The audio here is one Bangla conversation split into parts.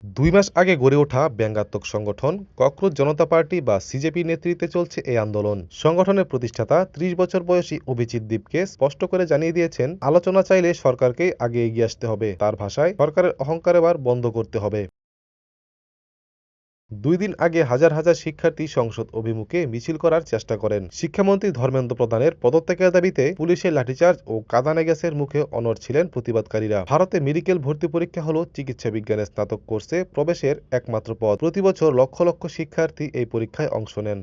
২ মাস আগে গড়ে ওঠা ব্যঙ্গাত্মক সংগঠন ককরোচ জনতা পার্টি বা সিজেপির নেতৃত্বে চলছে এই আন্দোলন। সংগঠনের প্রতিষ্ঠাতা ৩০ বছর বয়সী অভিজিৎ দীপকে স্পষ্ট করে জানিয়ে দিয়েছেন, আলোচনা চাইলে সরকারকেই আগে এগিয়ে আসতে হবে। তার ভাষায়, সরকারের অহংকার এবার বন্ধ করতে হবে। ২ দিন আগে হাজার হাজার শিক্ষার্থী সংসদ অভিমুখে মিছিল করার চেষ্টা করেন। শিক্ষামন্ত্রী ধর্মেন্দ্র প্রধানের পদত্যাগের দাবিতে পুলিশের লাঠিচার্জ ও কাঁদানে গ্যাসের মুখে অনড় ছিলেন প্রতিবাদকারীরা। ভারতে মেডিকেল ভর্তি পরীক্ষা হল চিকিৎসা বিজ্ঞানের স্নাতক কোর্সে প্রবেশের একমাত্র পথ। প্রতি বছর লক্ষ লক্ষ শিক্ষার্থী এই পরীক্ষায় অংশ নেন।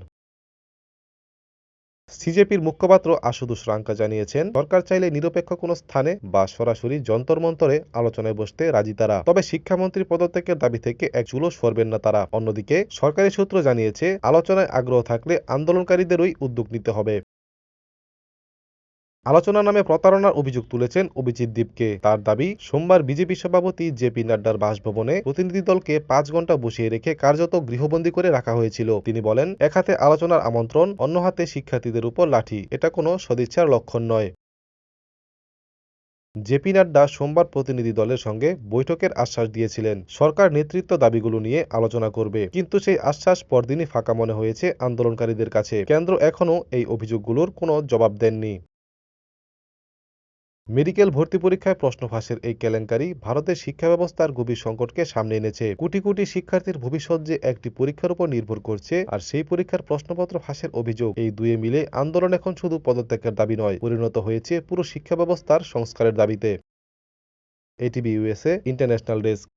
সিজেপির মুখপাত্র আশুতোষ রাঙ্কা জানিয়েছেন, সরকার চাইলে নিরপেক্ষ কোনো স্থানে বা সরাসরি যন্তর-মন্তরে আলোচনায় বসতে রাজি তারা। তবে শিক্ষামন্ত্রী পদত্যাগের দাবি থেকে এক চুলও সরবেন না তারা। অন্যদিকে সরকারি সূত্র জানিয়েছে, আলোচনায় আগ্রহ থাকলে আন্দোলনকারীদেরই উদ্যোগ নিতে হবে। আলোচনার নামে প্রতারণার অভিযোগ তুলেছেন অভিজিৎ দীপকে। তার দাবি, সোমবার বিজেপি সভাপতি জেপি নাড্ডার বাসভবনে প্রতিনিধি দলকে ৫ ঘণ্টা বসিয়ে রেখে কার্যত গৃহবন্দী করে রাখা হয়েছিল। তিনি বলেন, এক হাতে আলোচনার আমন্ত্রণ, অন্য হাতে শিক্ষার্থীদের উপর লাঠি। এটা কোনো সদিচ্ছার লক্ষণ নয়। জেপি নাড্ডা সোমবার প্রতিনিধি দলের সঙ্গে বৈঠকের আশ্বাস দিয়েছিলেন, সরকার নেতৃত্ব দাবিগুলো নিয়ে আলোচনা করবে। কিন্তু সেই আশ্বাস পরদিনই ফাঁকা মনে হয়েছে আন্দোলনকারীদের কাছে। কেন্দ্র এখনও এই অভিযোগগুলোর কোনো জবাব দেননি। মেডিকেল ভর্তি পরীক্ষায় প্রশ্ন ফাঁসের এই কেলেঙ্কারি ভারতের শিক্ষা ব্যবস্থার গভীর সংকটকে সামনে এনেছে। কোটি কোটি শিক্ষার্থীর ভবিষ্যৎ যে একটি পরীক্ষার উপর নির্ভর করছে, আর সেই পরীক্ষার প্রশ্নপত্র ফাঁসের অভিযোগ, এই দুয়ে মিলে আন্দোলন এখন শুধু পদত্যাগের দাবি নয়, পরিণত হয়েছে পুরো শিক্ষা ব্যবস্থার সংস্কারের দাবিতে। ATV USA international desk.